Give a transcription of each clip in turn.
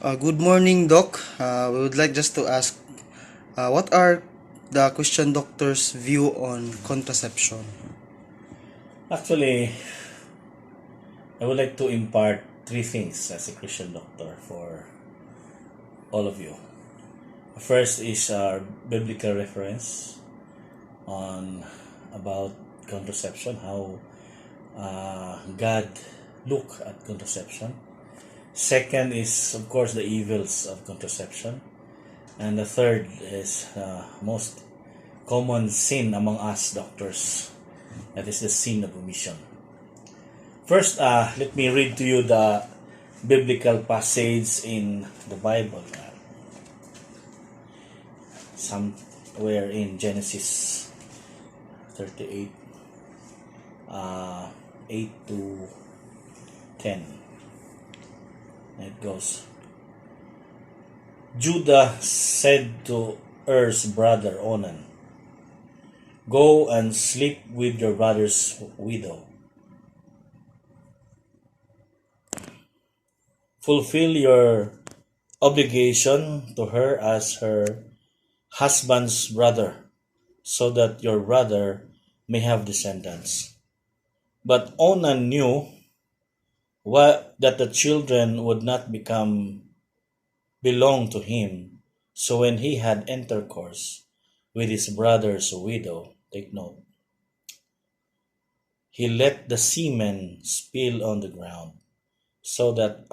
Good morning, Doc. We would like just to ask, what are the Christian doctor's view on contraception? Actually, I would like to impart three things as a Christian doctor for all of you. First is our biblical reference on about contraception, how God look at contraception. Second is, of course, the evils of contraception. And the third is most common sin among us doctors. That is the sin of omission. First, let me read to you the biblical passage in the Bible. Somewhere in Genesis 38, 8 to 10. It goes, Judah said to Er's brother Onan, "Go and sleep with your brother's widow. Fulfill your obligation to her as her husband's brother, so that your brother may have descendants." But Onan knew that the children would not belong to him. So when he had intercourse with his brother's widow, take note, he let the semen spill on the ground, so that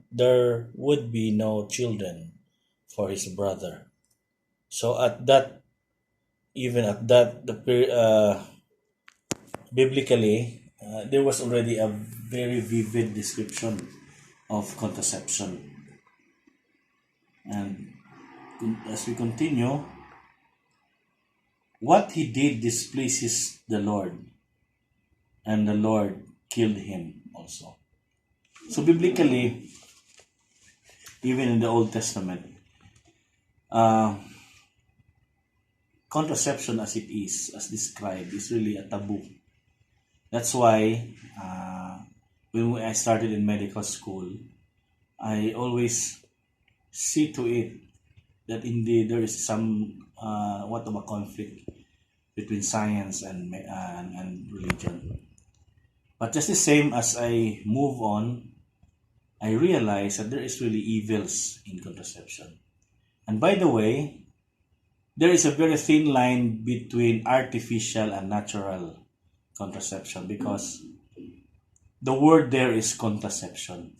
there would be no children for his brother. So even at that, biblically, there was already a very vivid description of contraception. And as we continue, what he did displeases the Lord, and the Lord killed him also. So biblically, even in the Old Testament, uh, contraception as it is, as described, is really a taboo. That's why when I started in medical school, I always see to it that indeed there is some what of a conflict between science and religion. But just the same as I move on, I realize that there is really evils in contraception. And by the way, there is a very thin line between artificial and natural contraception, because the word there is contraception.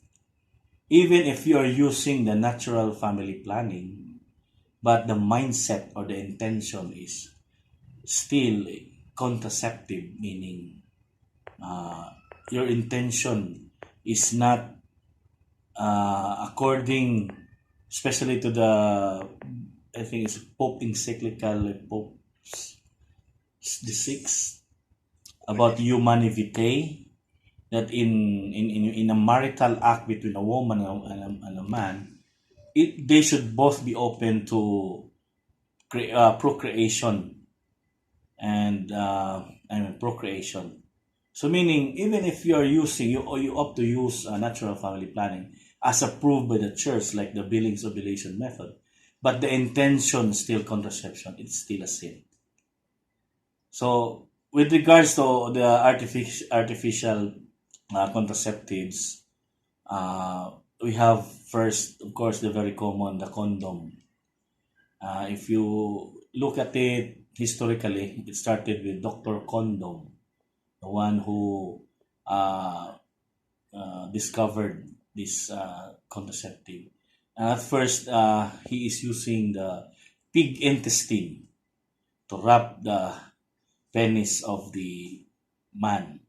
Even if you are using the natural family planning, but the mindset or the intention is still contraceptive, meaning your intention is not according, especially to I think it's Pope encyclical, Pope the sixth, about humani vitae, that in a marital act between a woman and a man, they should both be open to procreation and procreation. So meaning, even if you are using, you opt to use natural family planning as approved by the church, like the Billings ovulation method, but the intention is still contraception, it's still a sin. So with regards to the artificial contraceptives, we have first, of course, the very common, the condom. If you look at it historically, it started with Dr. Condom, the one who discovered this contraceptive. And at first, he is using the pig intestine to wrap the penis of the man.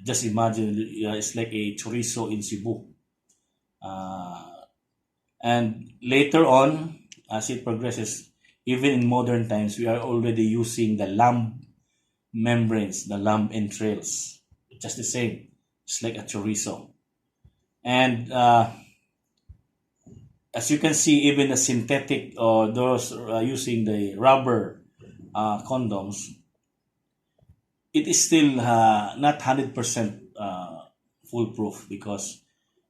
Just imagine, it's like a chorizo in Cebu. And later on, as it progresses, even in modern times, we are already using the lamb membranes, the lamb entrails. Just the same. It's like a chorizo. And as you can see, even the synthetic or those using the rubber condoms, it is still not 100% foolproof, because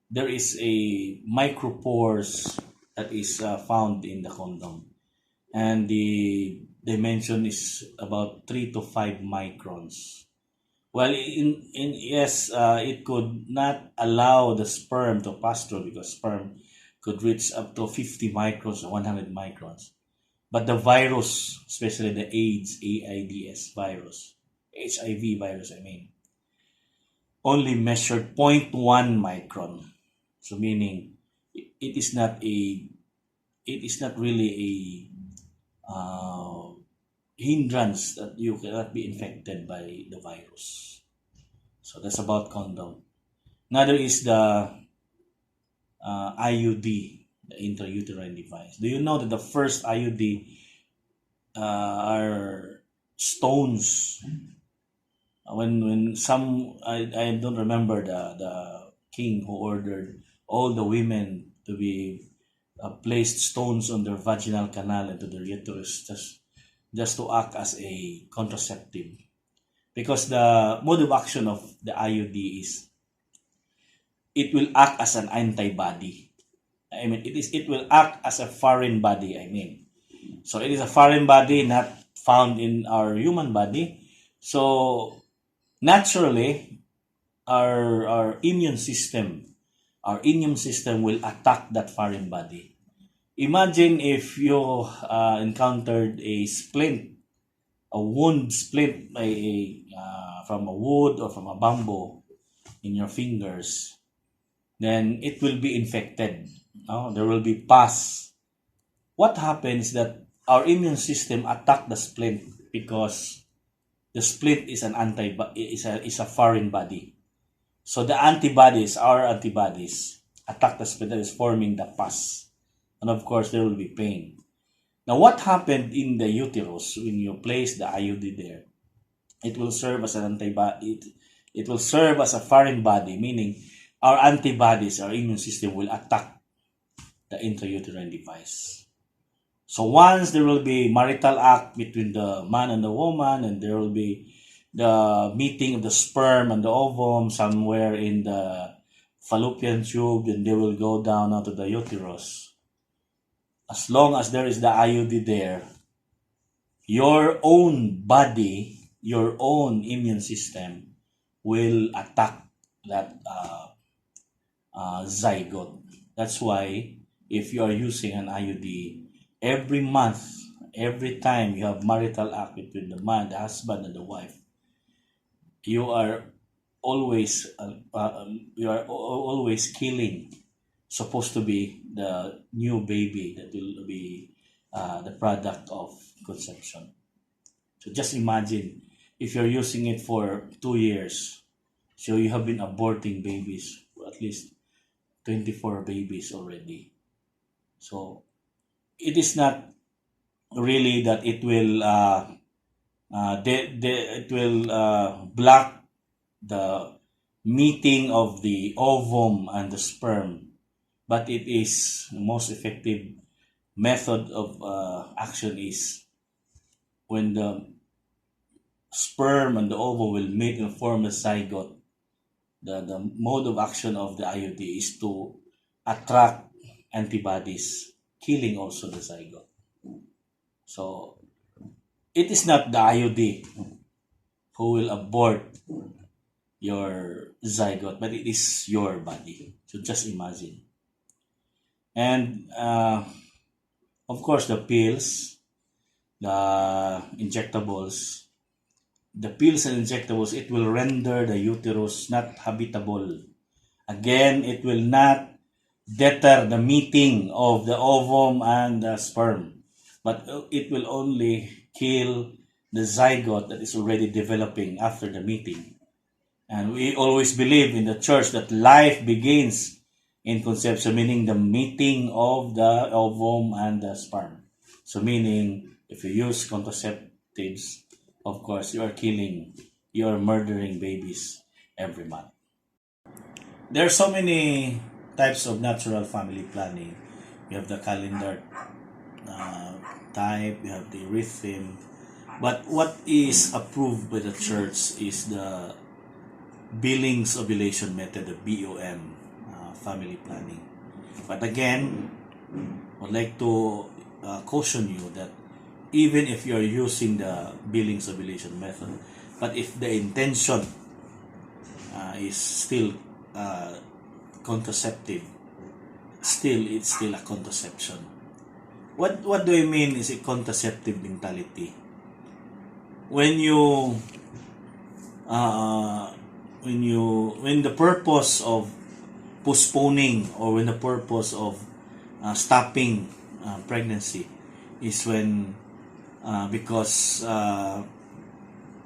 there is a micropores that is found in the condom, and the dimension is about 3 to 5 microns. Well, in yes, it could not allow the sperm to pass through because sperm could reach up to 50 microns or 100 microns. But the virus, especially the AIDS virus, HIV virus, I mean, only measured zero point 0.1 micron. So meaning it is not really a hindrance that you cannot be infected by the virus. So that's about condom. Another is the IUD, the intrauterine device. Do you know that the first IUD are stones? When some I don't remember the king who ordered all the women to be placed stones on their vaginal canal into their uterus just to act as a contraceptive, because the mode of action of the IUD is it will act as an antibody. I mean, it will act as a foreign body. I mean, so it is a foreign body not found in our human body. So naturally, our immune system will attack that foreign body. Imagine if you encountered a wound splint from a wood or from a bamboo in your fingers, then it will be infected. No? There will be pus. What happens that our immune system attack the splint because the splint is is a foreign body. So our antibodies, attack the splint that is forming the pus. And of course, there will be pain. Now, what happened in the uterus when you place the IUD there? It will serve as an antibody. It will serve as a foreign body, meaning our antibodies, our immune system will attack the intrauterine device. So once there will be marital act between the man and the woman, and there will be the meeting of the sperm and the ovum somewhere in the fallopian tube, and they will go down onto the uterus. As long as there is the IUD there, your own body, your own immune system will attack that zygote. That's why if you are using an IUD, every month, every time you have marital act between the man, the husband, and the wife, you are always killing supposed to be the new baby that will be the product of conception. So just imagine if you're using it for 2 years, so you have been aborting babies, at least 24 babies already. So it is not really that it will block the meeting of the ovum and the sperm, but it is the most effective method of action is when the sperm and the ovum will meet and form a zygote. The mode of action of the IUD is to attract antibodies, killing also the zygote. So it is not the IUD who will abort your zygote, but it is your body. So just imagine. And of course, the pills, the injectables, it will render the uterus not habitable. Again, it will not deter the meeting of the ovum and the sperm, but it will only kill the zygote that is already developing after the meeting. And we always believe in the church that life begins in conception, meaning the meeting of the ovum and the sperm. So meaning, if you use contraceptives, of course, you are murdering babies every month. There are so many types of natural family planning. You have the calendar type, you have the rhythm. But what is approved by the church is the Billings ovulation method, the BOM, family planning. But again, I'd like to caution you that even if you're using the Billings ovulation method, but if the intention is still contraceptive, it's still a contraception. What do I mean is a contraceptive mentality? When you when the purpose of postponing, or when the purpose of stopping pregnancy is when because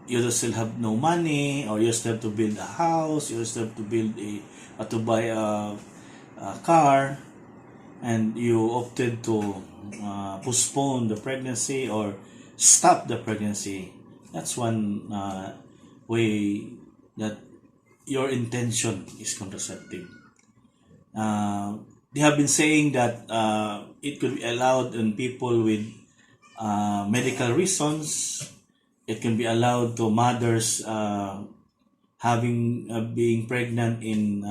you still have no money, or you still have to build a house, you still have to build to buy a car, and you opted to postpone the pregnancy or stop the pregnancy. That's one way that your intention is contraceptive. They have been saying that it could be allowed in people with medical reasons. It can be allowed to mothers having being pregnant in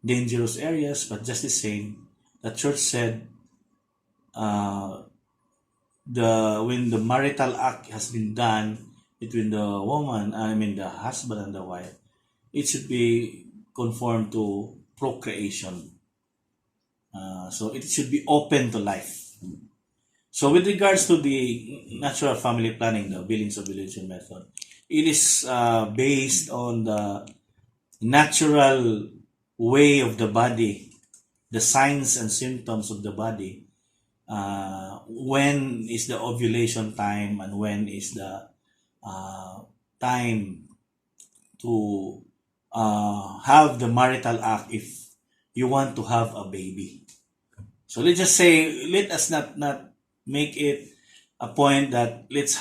dangerous areas, but just the same, the church said when the marital act has been done between the the husband and the wife, it should be conformed to procreation. So it should be open to life. So with regards to the natural family planning, the Billings ovulation method, it is based on the natural way of the body, the signs and symptoms of the body, when is the ovulation time and when is the time to have the marital act if you want to have a baby. So let's just say, let us not make it a point that let's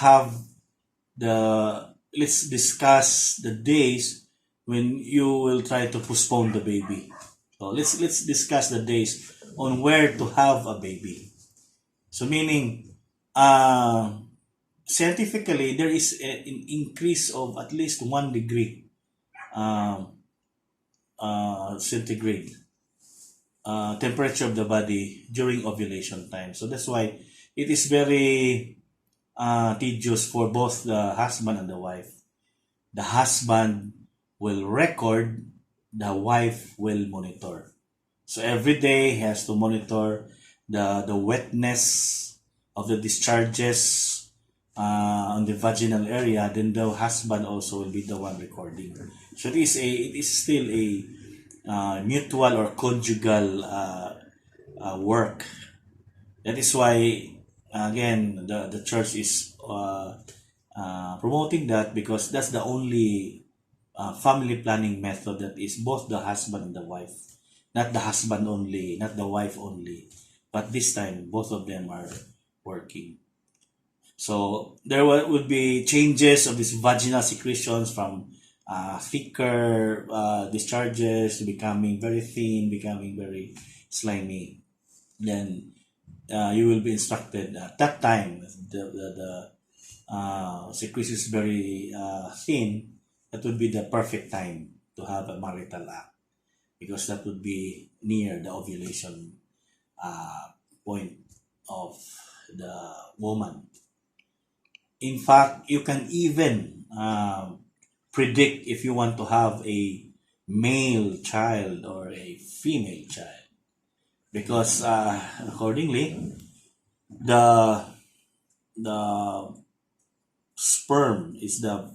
discuss the days when you will try to postpone the baby. So let's discuss the days on where to have a baby. So meaning, scientifically, there is an increase of at least 1 degree centigrade temperature of the body during ovulation time. So that's why it is very tedious for both the husband and the wife. The husband will record, the wife will monitor. So every day he has to monitor the wetness of the discharges on the vaginal area. Then the husband also will be the one recording. So it is still a mutual or conjugal work. That is why, again, the church is promoting that, because that's the only family planning method that is both the husband and the wife. Not the husband only, not the wife only. But this time, both of them are working. So there would be changes of these vaginal secretions from thicker discharges to becoming very thin, becoming very slimy. Then you will be instructed at that time, the secretion is very thin. That would be the perfect time to have a marital act, because that would be near the ovulation point of the woman. In fact, you can even predict if you want to have a male child or a female child, because accordingly, the sperm is the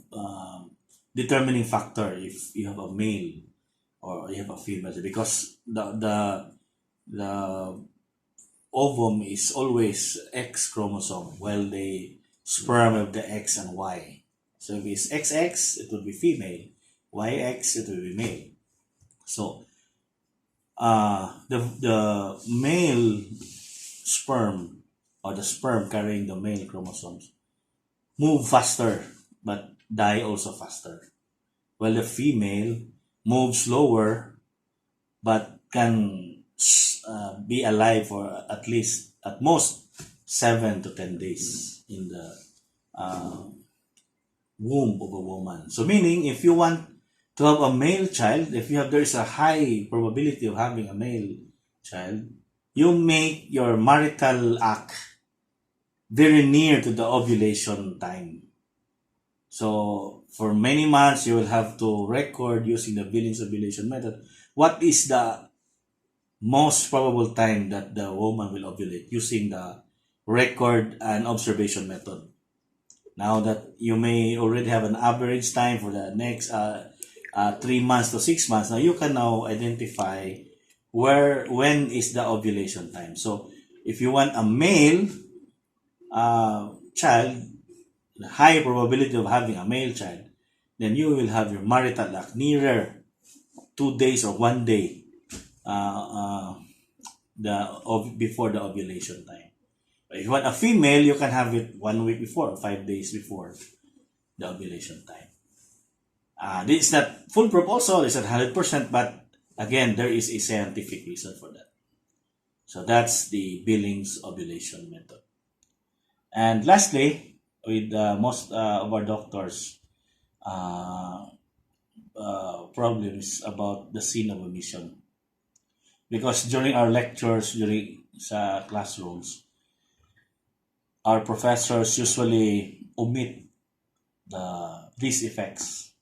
determining factor if you have a male or you have a female, because the ovum is always X chromosome, while the sperm have the X and Y. So if it's XX, it will be female. YX, it will be male. So the male sperm, or the sperm carrying the male chromosomes, move faster but die also faster, while the female moves slower but can be alive for at most 7 to 10 days in the womb of a woman. So meaning, if you want to have a male child, if there is a high probability of having a male child, you make your marital act very near to the ovulation time. So for many months, you will have to record using the Billings ovulation method. What is the most probable time that the woman will ovulate using the record and observation method? Now that you may already have an average time for the next 3 months to 6 months, now you can now identify when is the ovulation time. So if you want a male child, the high probability of having a male child, then you will have your marital act nearer 2 days or 1 day before the ovulation time. But if you want a female, you can have it 1 week before or 5 days before the ovulation time. This is not foolproof also, it's not 100%, but again, there is a scientific reason for that. So that's the Billings ovulation method. And lastly, with most of our doctors, problems about the sin of omission. Because during our lectures, during sa classrooms, our professors usually omit these effects.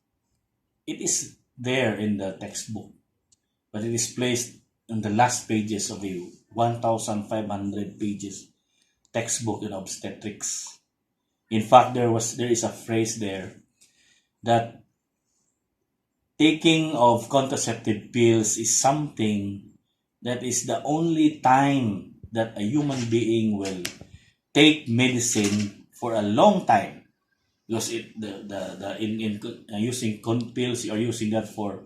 It is there in the textbook, but it is placed in the last pages of a 1,500 pages textbook in obstetrics. In fact, there is a phrase there that taking of contraceptive pills is something that is the only time that a human being will take medicine for a long time, because using pills, you are using that for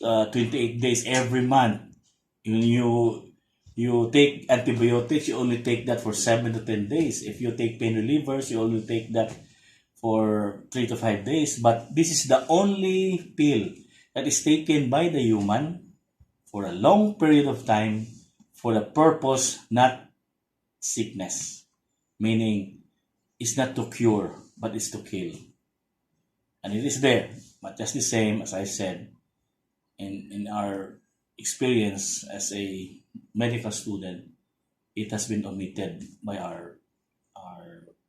28 days every month. When you take antibiotics, you only take that for 7 to 10 days. If you take pain relievers, you only take that for 3 to 5 days. But this is the only pill that is taken by the human for a long period of time for the purpose, not sickness. Meaning, it's not to cure, but it's to kill. And it is there. But just the same, as I said, in our experience as a medical student, it has been omitted by our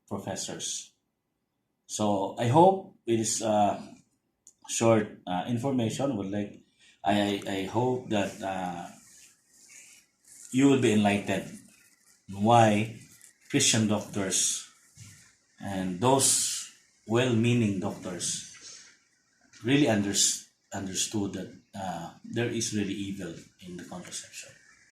professors. So I hope it is short information. I hope that you will be enlightened why Christian doctors and those well-meaning doctors really understood that there is really evil in the contraception.